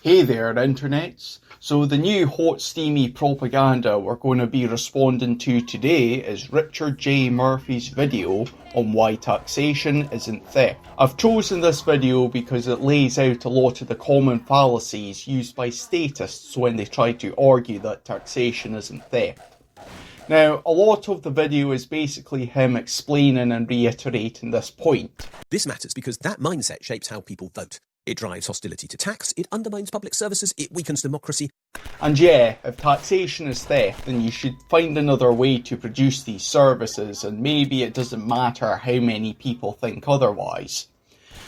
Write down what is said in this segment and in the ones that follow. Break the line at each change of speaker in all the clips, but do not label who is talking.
Hey there, internets. So the new hot steamy propaganda we're going to be responding to today is Richard J. Murphy's video on why taxation isn't theft. I've chosen this video because it lays out a lot of the common fallacies used by statists when they try to argue that taxation isn't theft. Now, a lot of the video is basically him explaining and reiterating this point.
This matters because that mindset shapes how people vote. It drives hostility to tax, it undermines public services, it weakens democracy.
And yeah, if taxation is theft, then you should find another way to produce these services, and maybe it doesn't matter how many people think otherwise.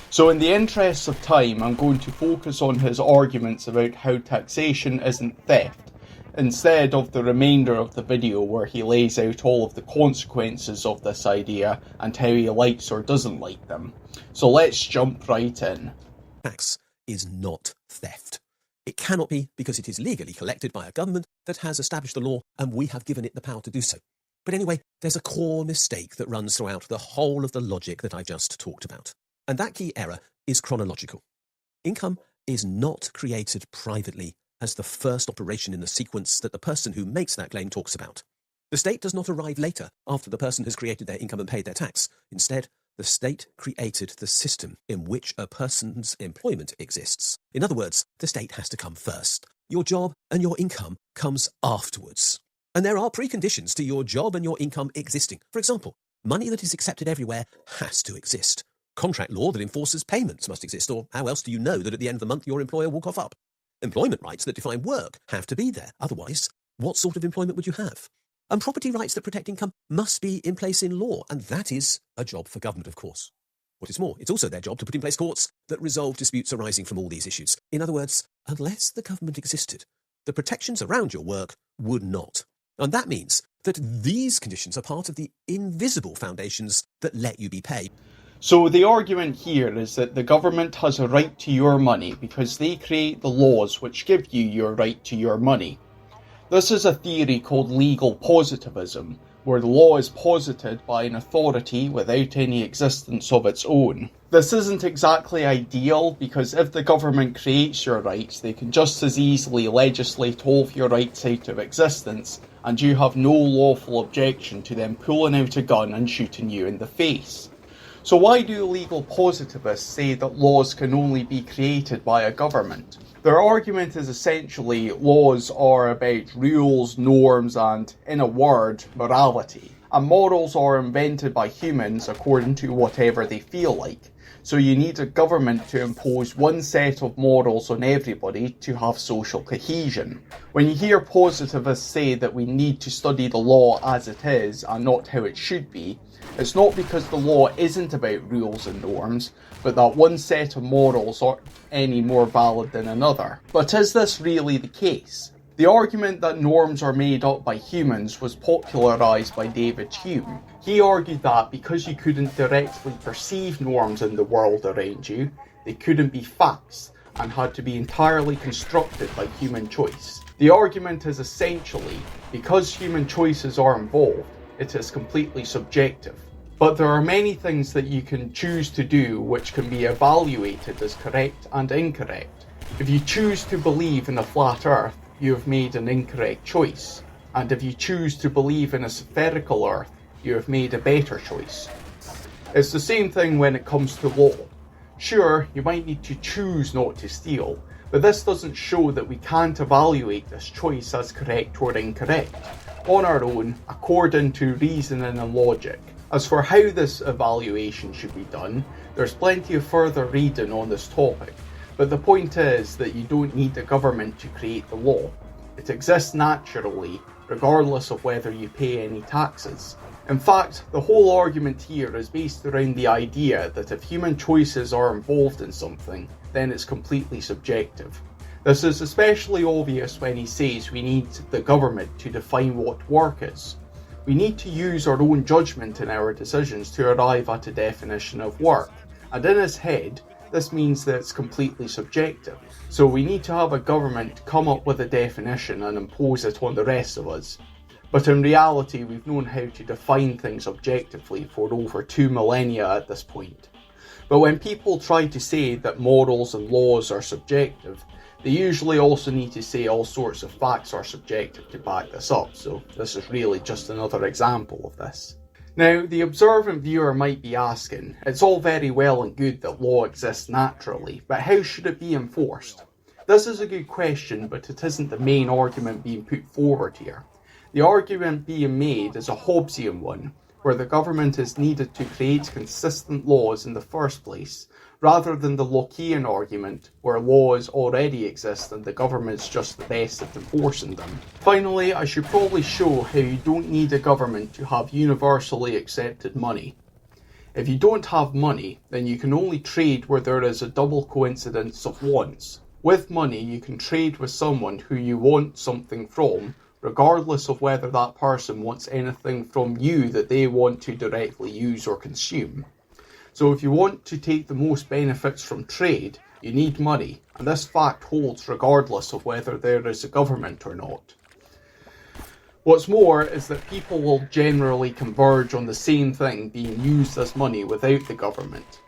So in the interests of time, I'm going to focus on his arguments about how taxation isn't theft, instead of the remainder of the video where he lays out all of the consequences of this idea and how he likes or doesn't like them. So let's jump right in.
Tax is not theft. It cannot be because it is legally collected by a government that has established the law and we have given it the power to do so. But anyway, there's a core mistake that runs throughout the whole of the logic that I just talked about. And that key error is chronological. Income is not created privately as the first operation in the sequence that the person who makes that claim talks about. The state does not arrive later after the person has created their income and paid their tax. Instead, the state created the system in which a person's employment exists. In other words, the state has to come first. Your job and your income comes afterwards. And there are preconditions to your job and your income existing. For example, money that is accepted everywhere has to exist. Contract law that enforces payments must exist, or how else do you know that at the end of the month your employer will cough up? Employment rights that define work have to be there. Otherwise, what sort of employment would you have? And property rights that protect income must be in place in law, and that is a job for government, of course. What is more, it's also their job to put in place courts that resolve disputes arising from all these issues. In other words, unless the government existed, the protections around your work would not. And that means that these conditions are part of the invisible foundations that let you be paid.
So the argument here is that the government has a right to your money because they create the laws which give you your right to your money. This is a theory called legal positivism, where the law is posited by an authority without any existence of its own. This isn't exactly ideal because if the government creates your rights, they can just as easily legislate all of your rights out of existence, and you have no lawful objection to them pulling out a gun and shooting you in the face. So why do legal positivists say that laws can only be created by a government? Their argument is essentially laws are about rules, norms and, in a word, morality. And morals are invented by humans according to whatever they feel like. So you need a government to impose one set of morals on everybody to have social cohesion. When you hear positivists say that we need to study the law as it is and not how it should be, it's not because the law isn't about rules and norms, but that one set of morals aren't any more valid than another. But is this really the case? The argument that norms are made up by humans was popularised by David Hume. He argued that because you couldn't directly perceive norms in the world around you, they couldn't be facts and had to be entirely constructed by human choice. The argument is essentially, because human choices are involved, it is completely subjective. But there are many things that you can choose to do which can be evaluated as correct and incorrect. If you choose to believe in a flat earth, you have made an incorrect choice. And if you choose to believe in a spherical earth, you have made a better choice. It's the same thing when it comes to law. Sure, you might need to choose not to steal, but this doesn't show that we can't evaluate this choice as correct or incorrect on our own, according to reasoning and logic. As for how this evaluation should be done, there's plenty of further reading on this topic, but the point is that you don't need the government to create the law. It exists naturally, regardless of whether you pay any taxes. In fact, the whole argument here is based around the idea that if human choices are involved in something, then it's completely subjective. This is especially obvious when he says we need the government to define what work is. We need to use our own judgment in our decisions to arrive at a definition of work, and in his head, this means that it's completely subjective. So we need to have a government come up with a definition and impose it on the rest of us. But in reality, we've known how to define things objectively for over 2 millennia at this point. But when people try to say that morals and laws are subjective, They usually also need to say all sorts of facts are subjective to back this up, so this is really just another example of this. Now, the observant viewer might be asking, it's all very well and good that law exists naturally, but how should it be enforced? This is a good question, but it isn't the main argument being put forward here. The argument being made is a Hobbesian one, where the government is needed to create consistent laws in the first place, rather than the Lockean argument, where laws already exist and the government's just the best at enforcing them. Finally, I should probably show how you don't need a government to have universally accepted money. If you don't have money, then you can only trade where there is a double coincidence of wants. With money, you can trade with someone who you want something from, regardless of whether that person wants anything from you that they want to directly use or consume. So if you want to take the most benefits from trade, you need money, and this fact holds regardless of whether there is a government or not. What's more is that people will generally converge on the same thing being used as money without the government.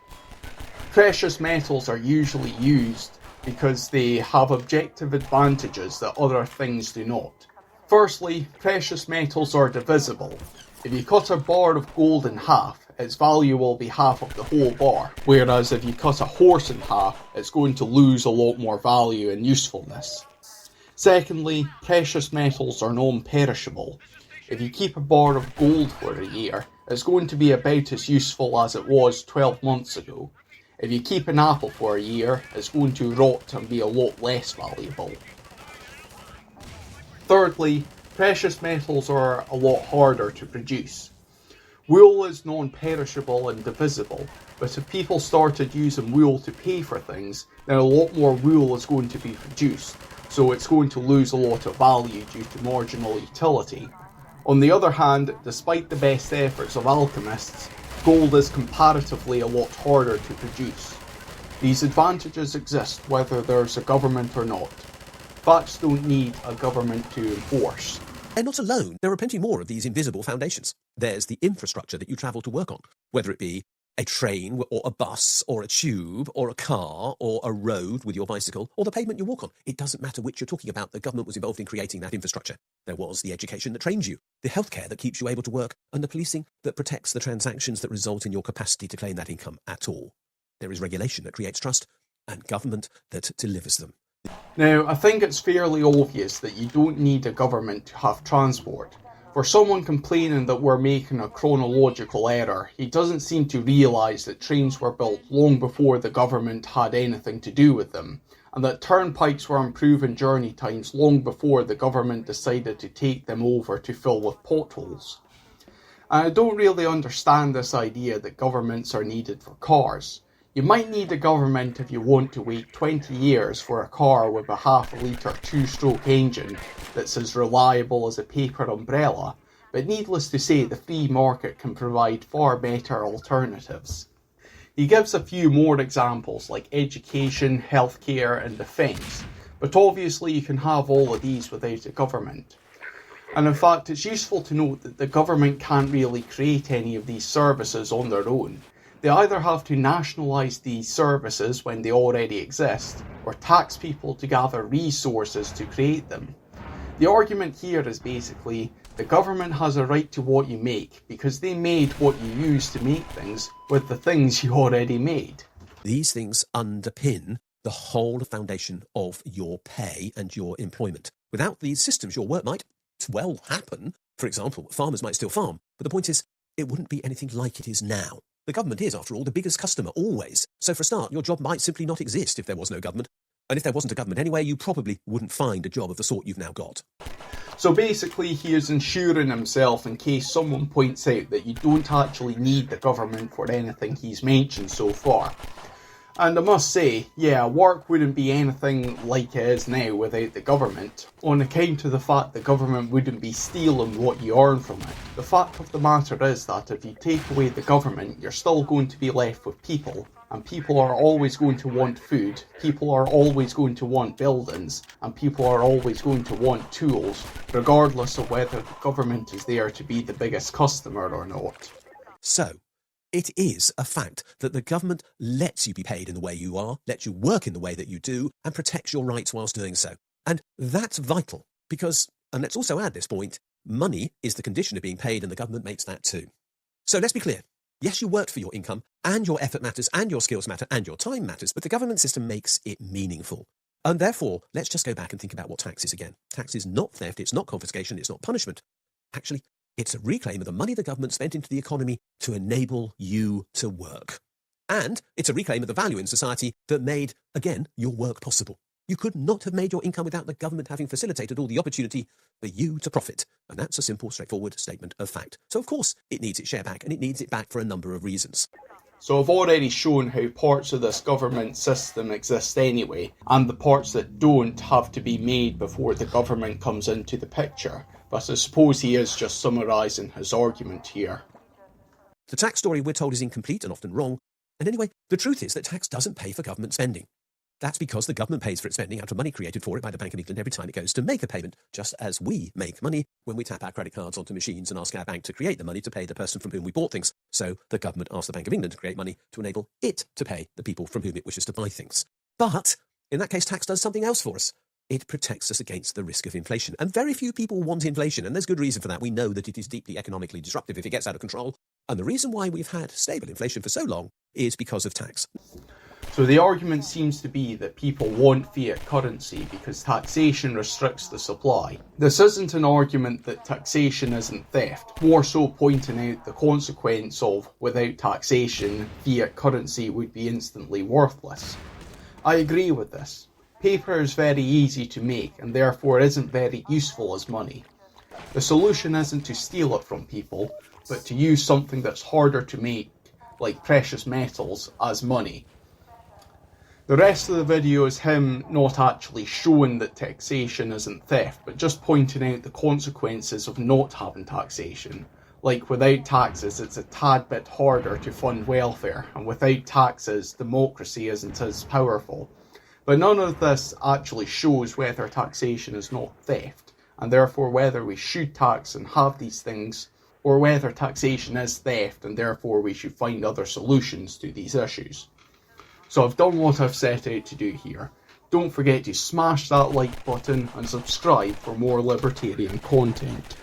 Precious metals are usually used because they have objective advantages that other things do not. Firstly, precious metals are divisible. If you cut a bar of gold in half, its value will be half of the whole bar, whereas if you cut a horse in half, it's going to lose a lot more value and usefulness. Secondly, precious metals are non-perishable. If you keep a bar of gold for a year, it's going to be about as useful as it was 12 months ago. If you keep an apple for a year, it's going to rot and be a lot less valuable. Thirdly, precious metals are a lot harder to produce. Wool is non-perishable and divisible, but if people started using wool to pay for things, then a lot more wool is going to be produced, so it's going to lose a lot of value due to marginal utility. On the other hand, despite the best efforts of alchemists, gold is comparatively a lot harder to produce. These advantages exist whether there's a government or not. Facts don't need a government to enforce.
They're not alone. There are plenty more of these invisible foundations. There's the infrastructure that you travel to work on, whether it be a train or a bus or a tube or a car or a road with your bicycle or the pavement you walk on. It doesn't matter which you're talking about. The government was involved in creating that infrastructure. There was the education that trains you, the healthcare that keeps you able to work, and the policing that protects the transactions that result in your capacity to claim that income at all. There is regulation that creates trust and government that delivers them.
Now, I think it's fairly obvious that you don't need a government to have transport. For someone complaining that we're making a chronological error, he doesn't seem to realise that trains were built long before the government had anything to do with them, and that turnpikes were improving journey times long before the government decided to take them over to fill with potholes. And I don't really understand this idea that governments are needed for cars. You might need a government if you want to wait 20 years for a car with a half-litre two-stroke engine that's as reliable as a paper umbrella, but needless to say the free market can provide far better alternatives. He gives a few more examples like education, healthcare and defence, but obviously you can have all of these without a government. And in fact it's useful to note that the government can't really create any of these services on their own. They either have to nationalise these services when they already exist, or tax people to gather resources to create them. The argument here is basically, the government has a right to what you make, because they made what you use to make things with the things you already made.
These things underpin the whole foundation of your pay and your employment. Without these systems, your work might well happen. For example, farmers might still farm, but the point is, it wouldn't be anything like it is now. The government is, after all, the biggest customer, always. So for a start, your job might simply not exist if there was no government. And if there wasn't a government anyway, you probably wouldn't find a job of the sort you've now got.
So basically, he is insuring himself in case someone points out that you don't actually need the government for anything he's mentioned so far. And I must say, yeah, work wouldn't be anything like it is now without the government, on account of the fact the government wouldn't be stealing what you earn from it. The fact of the matter is that if you take away the government, you're still going to be left with people, and people are always going to want food, people are always going to want buildings, and people are always going to want tools, regardless of whether the government is there to be the biggest customer or not.
So, It is a fact that the government lets you be paid in the way you are, lets you work in the way that you do, and protects your rights whilst doing so. And that's vital because, and let's also add this point, money is the condition of being paid and the government makes that too. So let's be clear. Yes, you worked for your income and your effort matters and your skills matter and your time matters, but the government system makes it meaningful. And therefore, let's just go back and think about what tax is again. Tax is not theft, it's not confiscation, it's not punishment. Actually, it's a reclaim of the money the government spent into the economy to enable you to work. And it's a reclaim of the value in society that made, again, your work possible. You could not have made your income without the government having facilitated all the opportunity for you to profit. And that's a simple, straightforward statement of fact. So, of course, it needs its share back, and it needs it back for a number of reasons.
So I've already shown how parts of this government system exist anyway, and the parts that don't have to be made before the government comes into the picture. But I suppose he is just summarising his argument here.
The tax story we're told is incomplete and often wrong. And anyway, the truth is that tax doesn't pay for government spending. That's because the government pays for its spending out of money created for it by the Bank of England every time it goes to make a payment, just as we make money when we tap our credit cards onto machines and ask our bank to create the money to pay the person from whom we bought things. So the government asks the Bank of England to create money to enable it to pay the people from whom it wishes to buy things. But in that case, tax does something else for us. It protects us against the risk of inflation. And very few people want inflation, and there's good reason for that. We know that it is deeply economically disruptive if it gets out of control. And the reason why we've had stable inflation for so long is because of tax.
So the argument seems to be that people want fiat currency because taxation restricts the supply. This isn't an argument that taxation isn't theft, more so pointing out the consequence of without taxation, fiat currency would be instantly worthless. I agree with this. Paper is very easy to make and therefore isn't very useful as money. The solution isn't to steal it from people, but to use something that's harder to make, like precious metals, as money. The rest of the video is him not actually showing that taxation isn't theft, but just pointing out the consequences of not having taxation. Like without taxes, it's a tad bit harder to fund welfare, and without taxes, democracy isn't as powerful. But none of this actually shows whether taxation is not theft, and therefore whether we should tax and have these things, or whether taxation is theft and therefore we should find other solutions to these issues. So I've done what I've set out to do here. Don't forget to smash that like button and subscribe for more libertarian content.